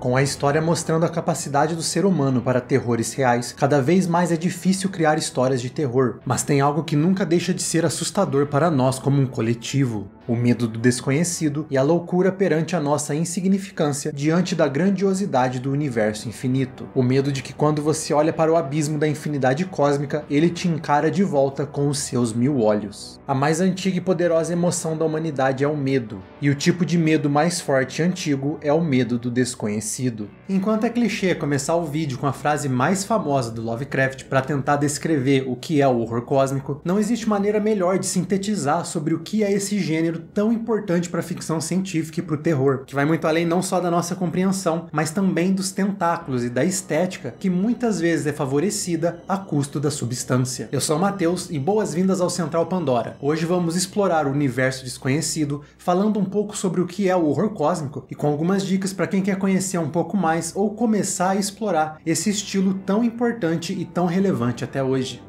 Com a história mostrando a capacidade do ser humano para terrores reais, cada vez mais é difícil criar histórias de terror, mas tem algo que nunca deixa de ser assustador para nós como um coletivo: o medo do desconhecido e a loucura perante a nossa insignificância diante da grandiosidade do universo infinito. O medo de que quando você olha para o abismo da infinidade cósmica, ele te encara de volta com os seus 1000 olhos. A mais antiga e poderosa emoção da humanidade é o medo, e o tipo de medo mais forte e antigo é o medo do desconhecido. Enquanto é clichê começar o vídeo com a frase mais famosa do Lovecraft para tentar descrever o que é o horror cósmico, não existe maneira melhor de sintetizar sobre o que é esse gênero tão importante para a ficção científica e para o terror, que vai muito além não só da nossa compreensão, mas também dos tentáculos e da estética que muitas vezes é favorecida a custo da substância. Eu sou o Matheus e boas-vindas ao Central Pandora. Hoje vamos explorar o universo desconhecido, falando um pouco sobre o que é o horror cósmico e com algumas dicas para quem quer conhecer um pouco mais ou começar a explorar esse estilo tão importante e tão relevante até hoje.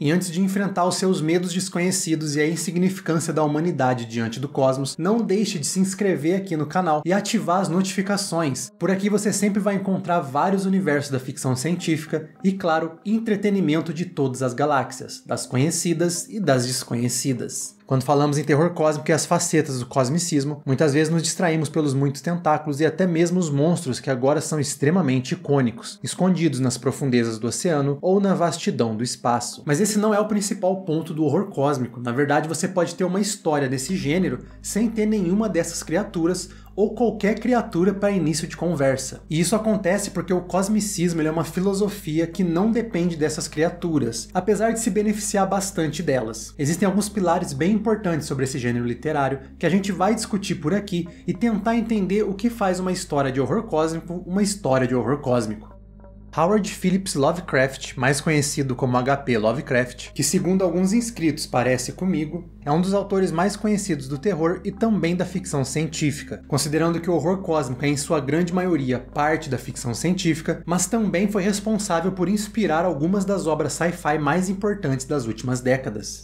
E antes de enfrentar os seus medos desconhecidos e a insignificância da humanidade diante do cosmos, não deixe de se inscrever aqui no canal e ativar as notificações. Por aqui você sempre vai encontrar vários universos da ficção científica e, claro, entretenimento de todas as galáxias, das conhecidas e das desconhecidas. Quando falamos em terror cósmico e as facetas do cosmicismo, muitas vezes nos distraímos pelos muitos tentáculos e até mesmo os monstros que agora são extremamente icônicos, escondidos nas profundezas do oceano ou na vastidão do espaço. Mas esse não é o principal ponto do horror cósmico. Na verdade, você pode ter uma história desse gênero sem ter nenhuma dessas criaturas ou qualquer criatura para início de conversa. E isso acontece porque o cosmicismo é uma filosofia que não depende dessas criaturas, apesar de se beneficiar bastante delas. Existem alguns pilares bem importantes sobre esse gênero literário que a gente vai discutir por aqui e tentar entender o que faz uma história de horror cósmico uma história de horror cósmico. Howard Phillips Lovecraft, mais conhecido como HP Lovecraft, que segundo alguns inscritos parece comigo, é um dos autores mais conhecidos do terror e também da ficção científica, considerando que o horror cósmico é em sua grande maioria parte da ficção científica, mas também foi responsável por inspirar algumas das obras sci-fi mais importantes das últimas décadas.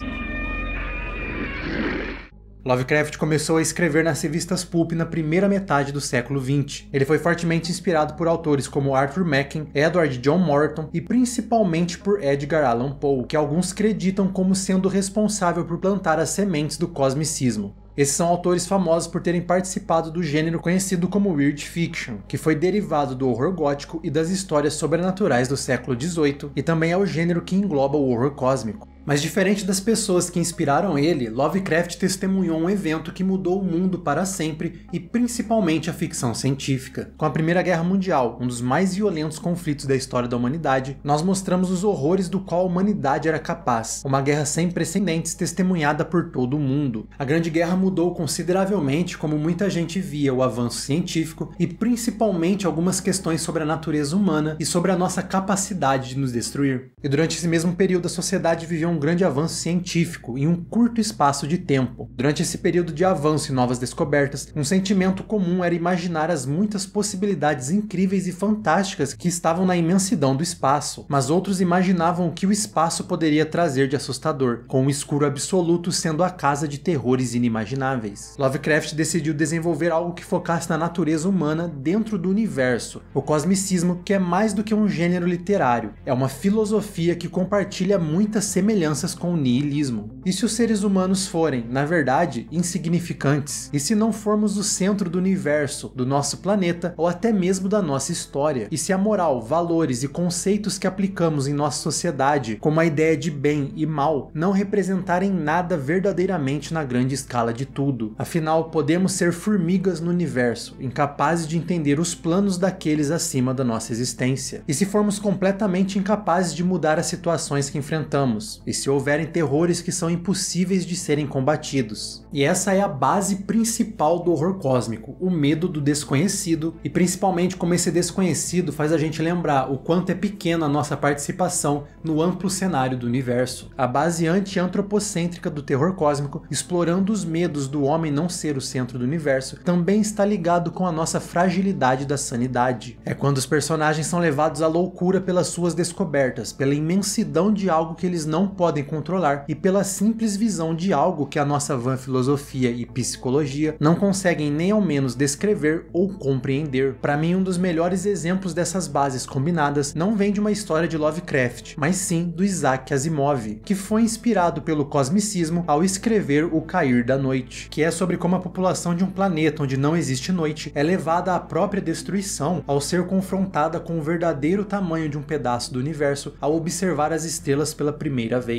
Lovecraft começou a escrever nas revistas pulp na primeira metade do século XX. Ele foi fortemente inspirado por autores como Arthur Machen, Edward John Morton e principalmente por Edgar Allan Poe, que alguns creditam como sendo responsável por plantar as sementes do cosmicismo. Esses são autores famosos por terem participado do gênero conhecido como Weird Fiction, que foi derivado do horror gótico e das histórias sobrenaturais do século XVIII, e também é o gênero que engloba o horror cósmico. Mas diferente das pessoas que inspiraram ele, Lovecraft testemunhou um evento que mudou o mundo para sempre e principalmente a ficção científica. Com a Primeira Guerra Mundial, um dos mais violentos conflitos da história da humanidade, nós mostramos os horrores do qual a humanidade era capaz. Uma guerra sem precedentes testemunhada por todo o mundo. A Grande Guerra mudou consideravelmente como muita gente via o avanço científico e principalmente algumas questões sobre a natureza humana e sobre a nossa capacidade de nos destruir. E durante esse mesmo período a sociedade viveu um grande avanço científico em um curto espaço de tempo. Durante esse período de avanço e novas descobertas, um sentimento comum era imaginar as muitas possibilidades incríveis e fantásticas que estavam na imensidão do espaço, mas outros imaginavam o que o espaço poderia trazer de assustador, com o escuro absoluto sendo a casa de terrores inimagináveis. Lovecraft decidiu desenvolver algo que focasse na natureza humana dentro do universo, o cosmicismo, que é mais do que um gênero literário, é uma filosofia que compartilha muitas semelhanças com o niilismo. E se os seres humanos forem, na verdade, insignificantes? E se não formos o centro do universo, do nosso planeta ou até mesmo da nossa história? E se a moral, valores e conceitos que aplicamos em nossa sociedade, como a ideia de bem e mal, não representarem nada verdadeiramente na grande escala de tudo? Afinal, podemos ser formigas no universo, incapazes de entender os planos daqueles acima da nossa existência. E se formos completamente incapazes de mudar as situações que enfrentamos? E se houverem terrores que são impossíveis de serem combatidos? E essa é a base principal do horror cósmico, o medo do desconhecido, e principalmente como esse desconhecido faz a gente lembrar o quanto é pequena a nossa participação no amplo cenário do universo. A base anti-antropocêntrica do terror cósmico, explorando os medos do homem não ser o centro do universo, também está ligado com a nossa fragilidade da sanidade. É quando os personagens são levados à loucura pelas suas descobertas, pela imensidão de algo que eles não podem controlar e pela simples visão de algo que a nossa vã filosofia e psicologia não conseguem nem ao menos descrever ou compreender. Para mim, um dos melhores exemplos dessas bases combinadas não vem de uma história de Lovecraft, mas sim do Isaac Asimov, que foi inspirado pelo cosmicismo ao escrever O Cair da Noite, que é sobre como a população de um planeta onde não existe noite é levada à própria destruição ao ser confrontada com o verdadeiro tamanho de um pedaço do universo ao observar as estrelas pela primeira vez.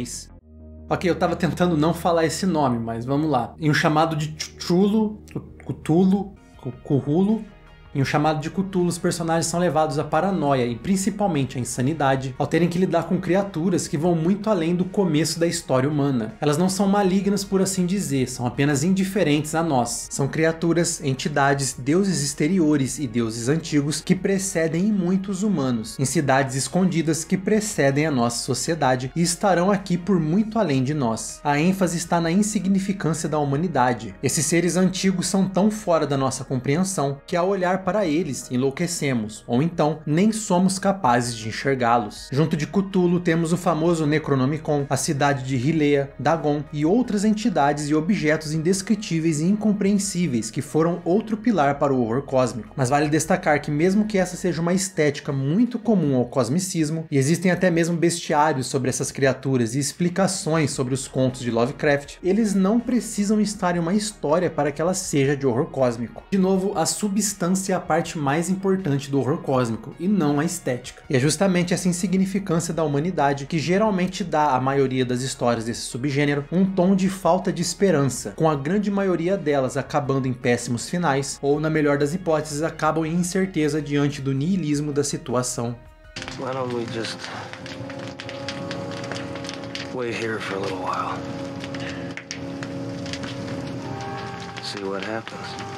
Ok, eu tava tentando não falar esse nome, mas vamos lá. Em um chamado de Cthulhu, em um chamado de Cthulhu, os personagens são levados à paranoia e principalmente à insanidade ao terem que lidar com criaturas que vão muito além do começo da história humana. Elas não são malignas, por assim dizer, são apenas indiferentes a nós. São criaturas, entidades, deuses exteriores e deuses antigos que precedem em muitos humanos, em cidades escondidas que precedem a nossa sociedade e estarão aqui por muito além de nós. A ênfase está na insignificância da humanidade. Esses seres antigos são tão fora da nossa compreensão que ao olhar para eles enlouquecemos, ou então nem somos capazes de enxergá-los. Junto de Cthulhu temos o famoso Necronomicon, a cidade de R'lyeh, Dagon e outras entidades e objetos indescritíveis e incompreensíveis que foram outro pilar para o horror cósmico. Mas vale destacar que mesmo que essa seja uma estética muito comum ao cosmicismo, e existem até mesmo bestiários sobre essas criaturas e explicações sobre os contos de Lovecraft, eles não precisam estar em uma história para que ela seja de horror cósmico. De novo, a substância é a parte mais importante do horror cósmico, e não a estética. E é justamente essa insignificância da humanidade que geralmente dá à maioria das histórias desse subgênero um tom de falta de esperança, com a grande maioria delas acabando em péssimos finais, ou na melhor das hipóteses, acabam em incerteza diante do niilismo da situação. Why don't we just wait here for a little while? See what happens.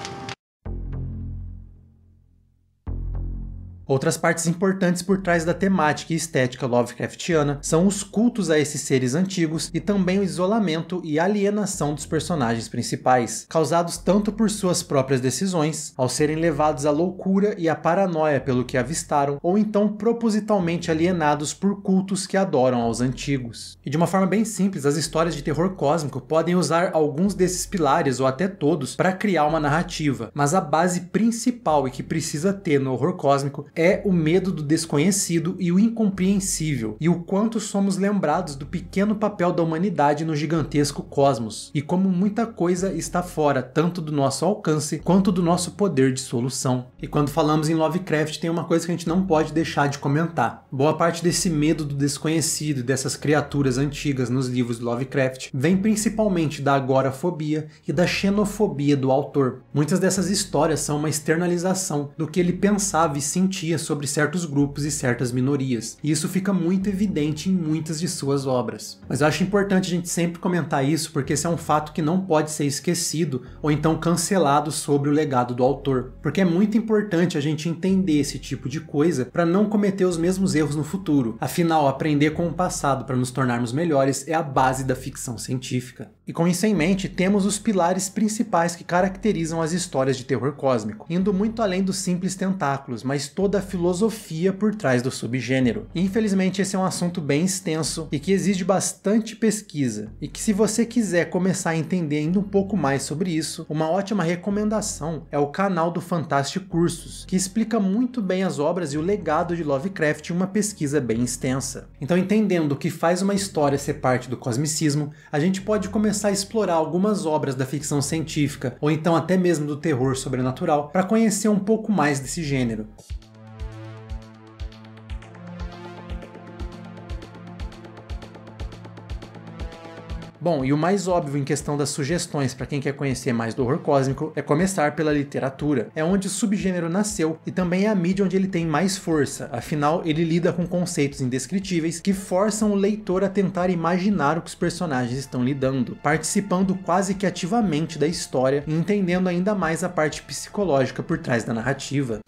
Outras partes importantes por trás da temática e estética Lovecraftiana são os cultos a esses seres antigos e também o isolamento e alienação dos personagens principais, causados tanto por suas próprias decisões, ao serem levados à loucura e à paranoia pelo que avistaram, ou então propositalmente alienados por cultos que adoram aos antigos. E de uma forma bem simples, as histórias de terror cósmico podem usar alguns desses pilares ou até todos para criar uma narrativa, mas a base principal e que precisa ter no horror cósmico é o medo do desconhecido e o incompreensível, e o quanto somos lembrados do pequeno papel da humanidade no gigantesco cosmos, e como muita coisa está fora tanto do nosso alcance quanto do nosso poder de solução. E quando falamos em Lovecraft, tem uma coisa que a gente não pode deixar de comentar. Boa parte desse medo do desconhecido e dessas criaturas antigas nos livros de Lovecraft vem principalmente da agorafobia e da xenofobia do autor. Muitas dessas histórias são uma externalização do que ele pensava e sentia sobre certos grupos e certas minorias, e isso fica muito evidente em muitas de suas obras. Mas eu acho importante a gente sempre comentar isso, porque esse é um fato que não pode ser esquecido ou então cancelado sobre o legado do autor, porque é muito importante a gente entender esse tipo de coisa para não cometer os mesmos erros no futuro. Afinal, aprender com o passado para nos tornarmos melhores é a base da ficção científica. E com isso em mente, temos os pilares principais que caracterizam as histórias de terror cósmico, indo muito além dos simples tentáculos, mas toda a filosofia por trás do subgênero. Infelizmente, esse é um assunto bem extenso e que exige bastante pesquisa, e que se você quiser começar a entender ainda um pouco mais sobre isso, uma ótima recomendação é o canal do Fantastic Cursos, que explica muito bem as obras e o legado de Lovecraft em uma pesquisa bem extensa. Então, entendendo o que faz uma história ser parte do cosmicismo, a gente pode começar a explorar algumas obras da ficção científica, ou então até mesmo do terror sobrenatural, para conhecer um pouco mais desse gênero. Bom, e o mais óbvio em questão das sugestões para quem quer conhecer mais do horror cósmico é começar pela literatura. É onde o subgênero nasceu e também é a mídia onde ele tem mais força, afinal ele lida com conceitos indescritíveis que forçam o leitor a tentar imaginar o que os personagens estão lidando, participando quase que ativamente da história e entendendo ainda mais a parte psicológica por trás da narrativa.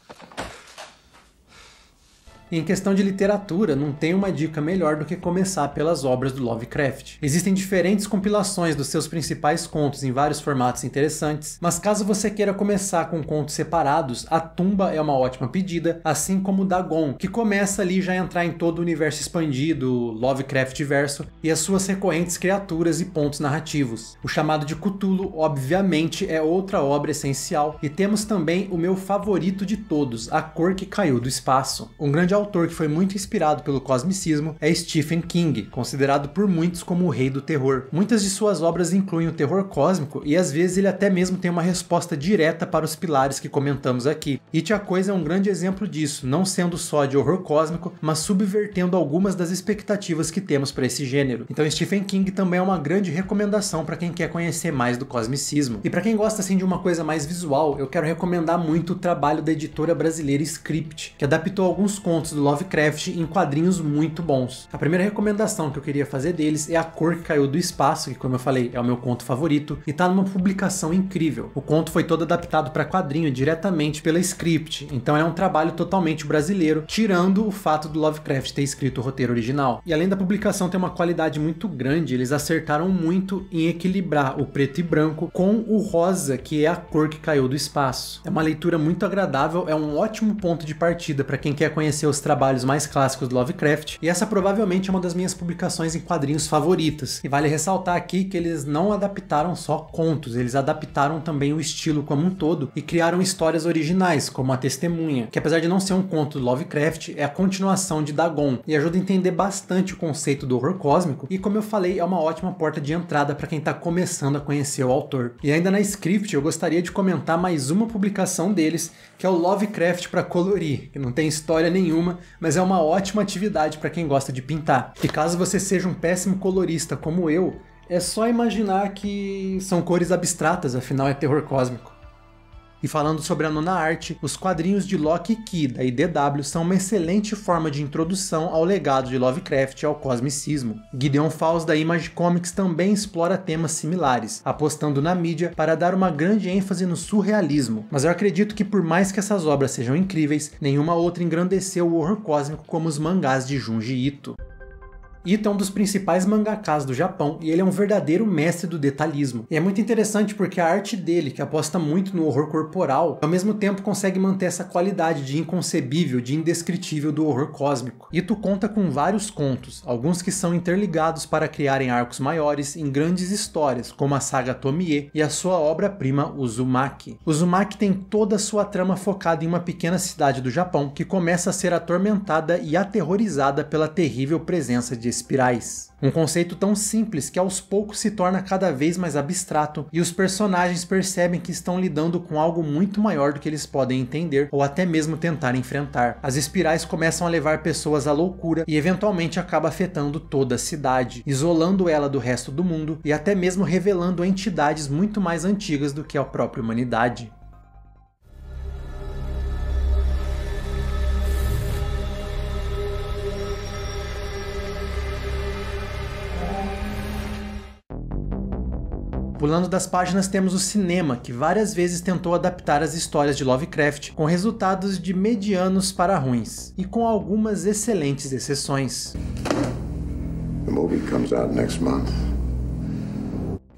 E em questão de literatura, não tem uma dica melhor do que começar pelas obras do Lovecraft. Existem diferentes compilações dos seus principais contos em vários formatos interessantes, mas caso você queira começar com contos separados, A Tumba é uma ótima pedida, assim como Dagon, que começa ali já a entrar em todo o universo expandido, Lovecraft verso, e as suas recorrentes criaturas e pontos narrativos. O Chamado de Cthulhu, obviamente, é outra obra essencial, e temos também o meu favorito de todos, A Cor que Caiu do Espaço. Um grande autor que foi muito inspirado pelo cosmicismo é Stephen King, considerado por muitos como o rei do terror. Muitas de suas obras incluem o terror cósmico e às vezes ele até mesmo tem uma resposta direta para os pilares que comentamos aqui. It a Coisa é um grande exemplo disso, não sendo só de horror cósmico, mas subvertendo algumas das expectativas que temos para esse gênero. Então Stephen King também é uma grande recomendação para quem quer conhecer mais do cosmicismo. E para quem gosta assim de uma coisa mais visual, eu quero recomendar muito o trabalho da editora brasileira Script, que adaptou alguns contos do Lovecraft em quadrinhos muito bons. A primeira recomendação que eu queria fazer deles é A Cor que Caiu do Espaço, que como eu falei é o meu conto favorito, e tá numa publicação incrível. O conto foi todo adaptado para quadrinho diretamente pela Script, então é um trabalho totalmente brasileiro, tirando o fato do Lovecraft ter escrito o roteiro original. E além da publicação ter uma qualidade muito grande, eles acertaram muito em equilibrar o preto e branco com o rosa, que é a cor que caiu do espaço. É uma leitura muito agradável, é um ótimo ponto de partida para quem quer conhecer os trabalhos mais clássicos do Lovecraft, e essa provavelmente é uma das minhas publicações em quadrinhos favoritas. E vale ressaltar aqui que eles não adaptaram só contos, eles adaptaram também o estilo como um todo e criaram histórias originais, como A Testemunha, que apesar de não ser um conto do Lovecraft, é a continuação de Dagon, e ajuda a entender bastante o conceito do horror cósmico, e como eu falei, é uma ótima porta de entrada para quem está começando a conhecer o autor. E ainda na Script, eu gostaria de comentar mais uma publicação deles, que é o Lovecraft para colorir, que não tem história nenhuma, mas é uma ótima atividade para quem gosta de pintar. E caso você seja um péssimo colorista como eu, é só imaginar que são cores abstratas, afinal é terror cósmico. E falando sobre a nona arte, os quadrinhos de Locke e Key da IDW são uma excelente forma de introdução ao legado de Lovecraft e ao cosmicismo. Gideon Falls da Image Comics também explora temas similares, apostando na mídia para dar uma grande ênfase no surrealismo, mas eu acredito que por mais que essas obras sejam incríveis, nenhuma outra engrandeceu o horror cósmico como os mangás de Junji Ito. Ito é um dos principais mangakas do Japão e ele é um verdadeiro mestre do detalhismo. E é muito interessante porque a arte dele, que aposta muito no horror corporal, ao mesmo tempo consegue manter essa qualidade de inconcebível, de indescritível do horror cósmico. Ito conta com vários contos, alguns que são interligados para criarem arcos maiores em grandes histórias, como a saga Tomie e a sua obra-prima Uzumaki. Uzumaki tem toda a sua trama focada em uma pequena cidade do Japão que começa a ser atormentada e aterrorizada pela terrível presença de espirais. Um conceito tão simples que aos poucos se torna cada vez mais abstrato e os personagens percebem que estão lidando com algo muito maior do que eles podem entender ou até mesmo tentar enfrentar. As espirais começam a levar pessoas à loucura e eventualmente acaba afetando toda a cidade, isolando ela do resto do mundo e até mesmo revelando entidades muito mais antigas do que a própria humanidade. Pulando das páginas temos o cinema, que várias vezes tentou adaptar as histórias de Lovecraft, com resultados de medianos para ruins, e com algumas excelentes exceções. The movie comes out next month.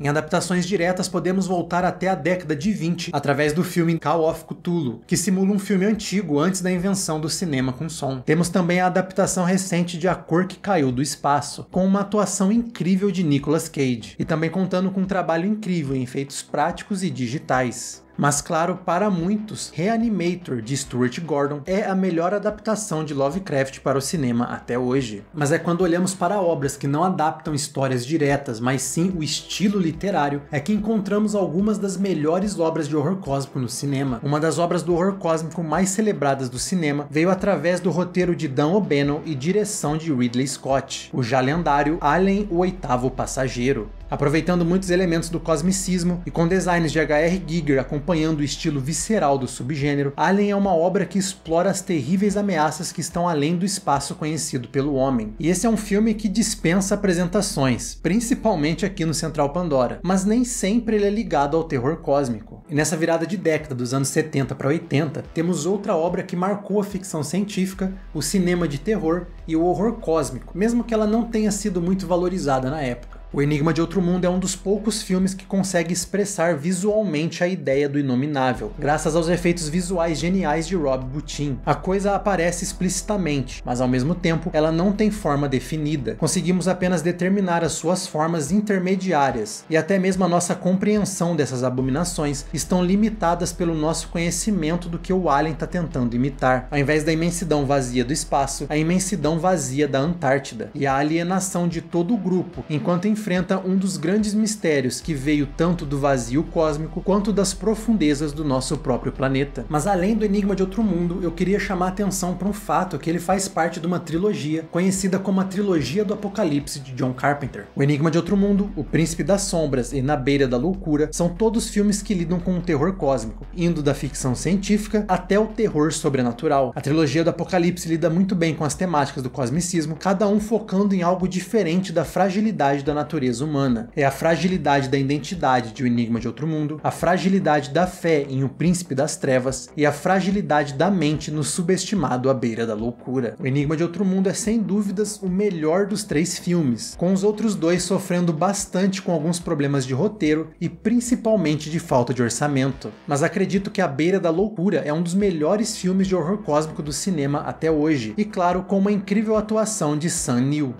Em adaptações diretas, podemos voltar até a década de 20 através do filme Call of Cthulhu, que simula um filme antigo antes da invenção do cinema com som. Temos também a adaptação recente de A Cor que Caiu do Espaço, com uma atuação incrível de Nicolas Cage, e também contando com um trabalho incrível em efeitos práticos e digitais. Mas claro, para muitos, Reanimator, de Stuart Gordon, é a melhor adaptação de Lovecraft para o cinema até hoje. Mas é quando olhamos para obras que não adaptam histórias diretas, mas sim o estilo literário, é que encontramos algumas das melhores obras de horror cósmico no cinema. Uma das obras do horror cósmico mais celebradas do cinema veio através do roteiro de Dan O'Bannon e direção de Ridley Scott, o já lendário Alien, o Oitavo Passageiro. Aproveitando muitos elementos do cosmicismo e com designs de H.R. Giger acompanhando o estilo visceral do subgênero, Alien é uma obra que explora as terríveis ameaças que estão além do espaço conhecido pelo homem. E esse é um filme que dispensa apresentações, principalmente aqui no Central Pandora, mas nem sempre ele é ligado ao terror cósmico. E nessa virada de década dos anos 70 para 80, temos outra obra que marcou a ficção científica, o cinema de terror e o horror cósmico, mesmo que ela não tenha sido muito valorizada na época. O Enigma de Outro Mundo é um dos poucos filmes que consegue expressar visualmente a ideia do inominável, graças aos efeitos visuais geniais de Rob Bottin. A coisa aparece explicitamente, mas ao mesmo tempo ela não tem forma definida. Conseguimos apenas determinar as suas formas intermediárias, e até mesmo a nossa compreensão dessas abominações estão limitadas pelo nosso conhecimento do que o Alien está tentando imitar. Ao invés da imensidão vazia do espaço, a imensidão vazia da Antártida, e a alienação de todo o grupo, enquanto enfrenta um dos grandes mistérios que veio tanto do vazio cósmico quanto das profundezas do nosso próprio planeta. Mas além do Enigma de Outro Mundo, eu queria chamar a atenção para um fato que ele faz parte de uma trilogia conhecida como a Trilogia do Apocalipse de John Carpenter. O Enigma de Outro Mundo, O Príncipe das Sombras e Na Beira da Loucura são todos filmes que lidam com o terror cósmico, indo da ficção científica até o terror sobrenatural. A Trilogia do Apocalipse lida muito bem com as temáticas do cosmicismo, cada um focando em algo diferente da fragilidade da natureza humana. É a fragilidade da identidade de O Enigma de Outro Mundo, a fragilidade da fé em O Príncipe das Trevas e a fragilidade da mente no subestimado À Beira da Loucura. O Enigma de Outro Mundo é sem dúvidas o melhor dos 3 filmes, com os outros 2 sofrendo bastante com alguns problemas de roteiro e principalmente de falta de orçamento. Mas acredito que À Beira da Loucura é um dos melhores filmes de horror cósmico do cinema até hoje, e claro, com uma incrível atuação de Sam Neill.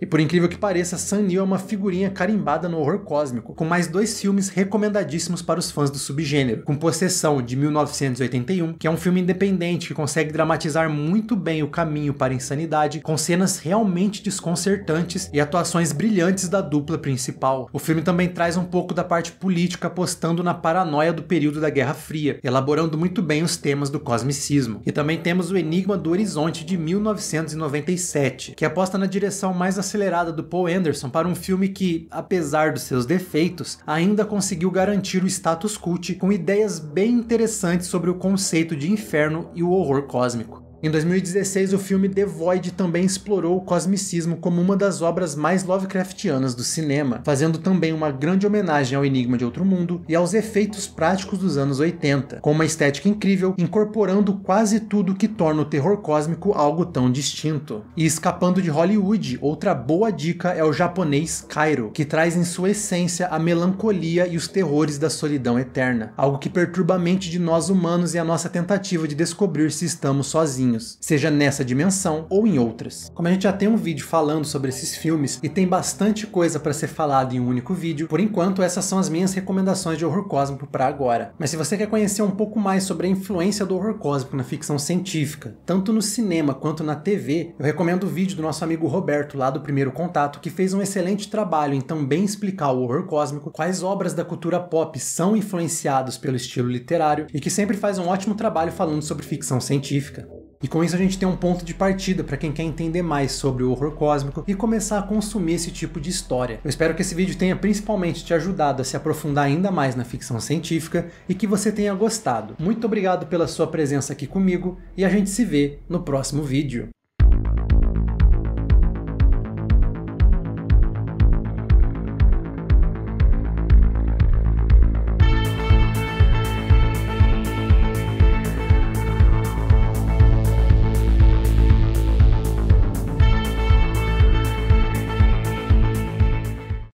E por incrível que pareça, Sam Neill é uma figurinha carimbada no horror cósmico, com mais 2 filmes recomendadíssimos para os fãs do subgênero, com Possessão, de 1981, que é um filme independente que consegue dramatizar muito bem o caminho para a insanidade, com cenas realmente desconcertantes e atuações brilhantes da dupla principal. O filme também traz um pouco da parte política, apostando na paranoia do período da Guerra Fria, elaborando muito bem os temas do cosmicismo. E também temos O Enigma do Horizonte, de 1997, que aposta na direção mais acelerada do Paul Anderson para um filme que, apesar dos seus defeitos, ainda conseguiu garantir o status cult com ideias bem interessantes sobre o conceito de inferno e o horror cósmico. Em 2016, o filme The Void também explorou o cosmicismo como uma das obras mais Lovecraftianas do cinema, fazendo também uma grande homenagem ao Enigma de Outro Mundo e aos efeitos práticos dos anos 80, com uma estética incrível, incorporando quase tudo que torna o terror cósmico algo tão distinto. E escapando de Hollywood, outra boa dica é o japonês Kairo, que traz em sua essência a melancolia e os terrores da solidão eterna, algo que perturba a mente de nós humanos e a nossa tentativa de descobrir se estamos sozinhos, seja nessa dimensão ou em outras. Como a gente já tem um vídeo falando sobre esses filmes e tem bastante coisa para ser falado em um único vídeo, por enquanto essas são as minhas recomendações de horror cósmico para agora. Mas se você quer conhecer um pouco mais sobre a influência do horror cósmico na ficção científica, tanto no cinema quanto na TV, eu recomendo o vídeo do nosso amigo Roberto, lá do Primeiro Contato, que fez um excelente trabalho em também explicar o horror cósmico, quais obras da cultura pop são influenciadas pelo estilo literário e que sempre faz um ótimo trabalho falando sobre ficção científica. E com isso a gente tem um ponto de partida para quem quer entender mais sobre o horror cósmico e começar a consumir esse tipo de história. Eu espero que esse vídeo tenha principalmente te ajudado a se aprofundar ainda mais na ficção científica e que você tenha gostado. Muito obrigado pela sua presença aqui comigo e a gente se vê no próximo vídeo.